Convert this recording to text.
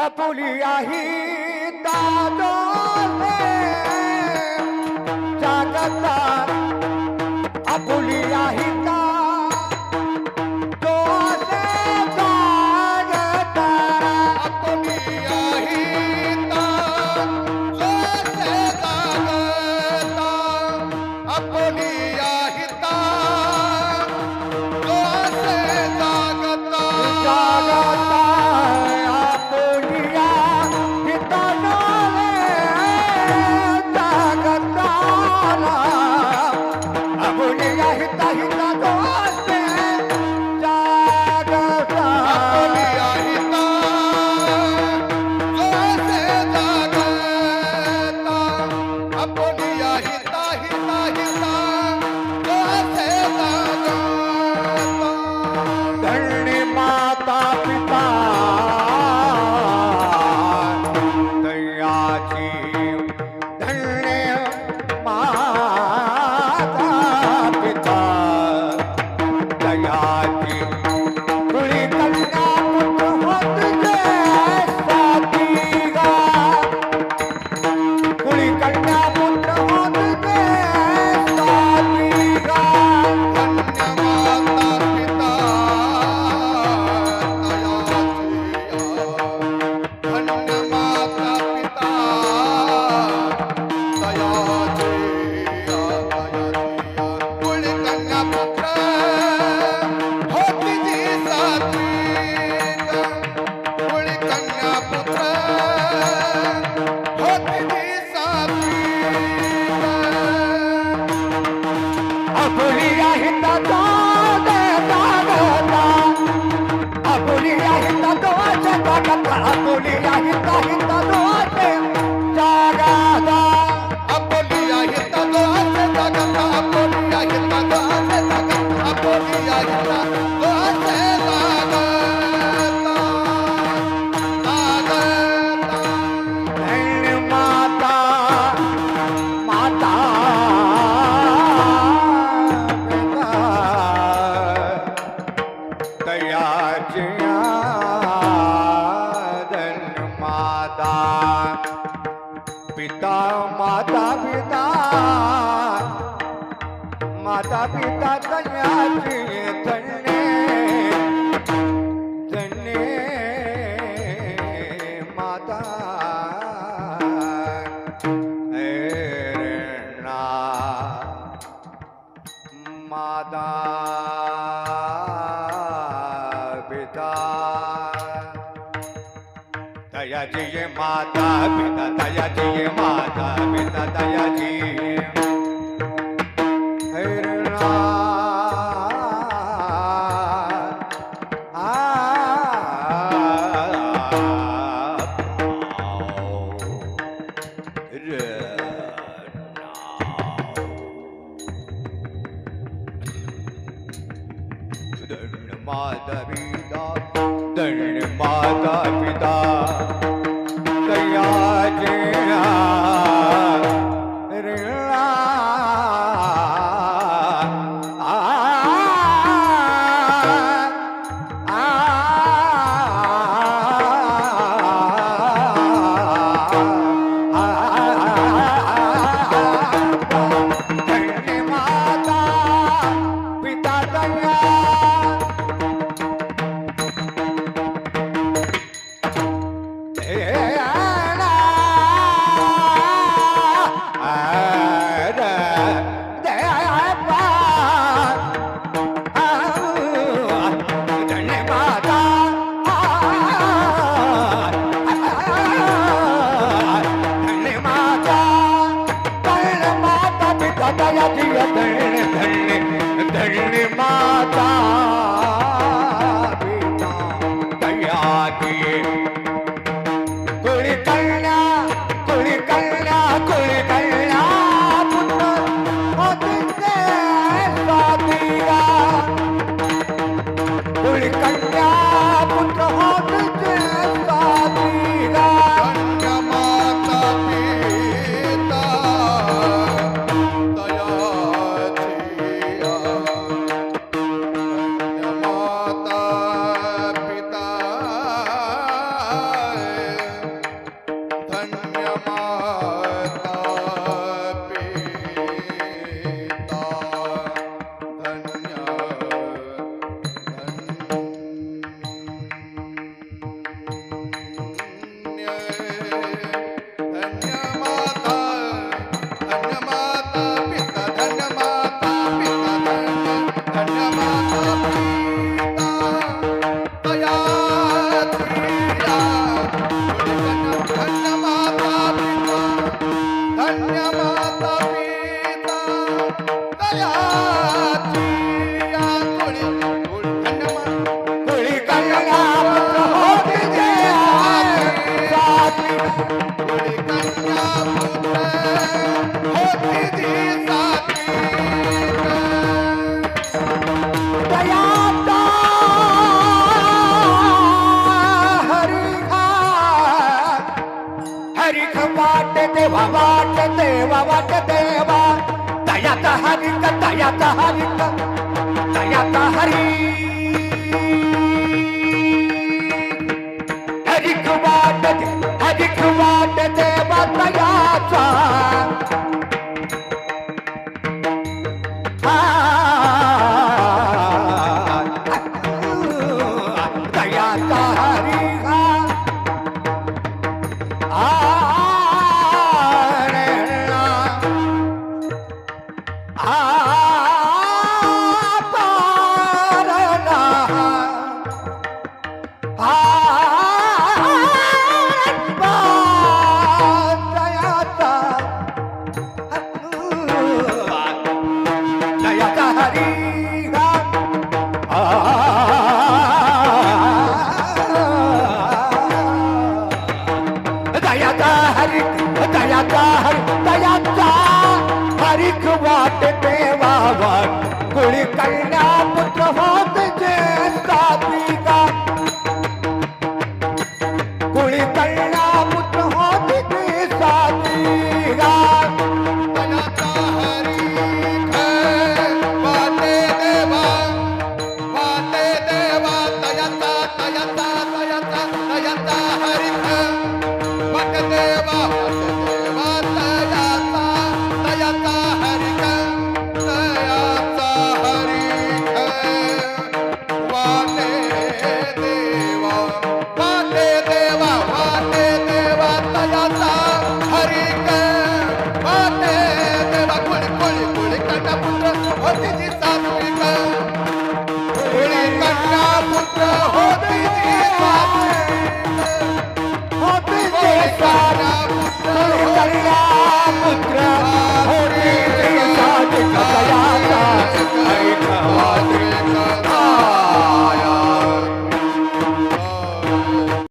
Apulia ही दादोले जागता Apulia ही दादोले जागता Apulia ही दादोले जागता आपुलिया ही दादोले जागता जागता आपुलिया ही दादोले जागता आपुलिया ही दादोले जागता आपुलिया ही दादोले जागता आपुलिया ही दादोले जागता धरणी माता पिता दयाची धरणी माता पिता दयाची कुळी कन्या पुत्र होत जैसाती गा कुळी कन्या पुत्र होत जैसाती गा धन्य माता पिता दयाचिया कुळी कन्या पुत्र होती जी सात्विक कुळी कन्या पुत्र होती जी सात्विक आपुलिया हिता जागता आपुलिया हिता दोचे जागता आपुलिया हिता दोचे जागता आपुलिया हिता दोचे जागता आपुलिया हिता दोचे जागता आपुलिया हिता दोचे जागता धन्य माता माता पिता दयाचिया धन्य माता पिता माता पिता माता पिता दयाची धन्य धन्य माता ऐरणा माता पिता दयाची ये माता पिता दयाची ये माता पिता दयाची ऐरणा माता पिता धन्य माता पिता दयाचिया ऋणा धन्य माता पिता दया धन्य माता पिता दया किए कुड़ी कन्या पुत्र होते साथिया कुड़ी कन्या पुत्र होते साथिया धन्य माता पिता दयाचिया धन्य माता पिता दयाचा हरी दयाचा हरी हरिक वाट देवा दयाचा दयाचा हरी हरिक वाट देवा वाट कुळी कन्या पुत्र हो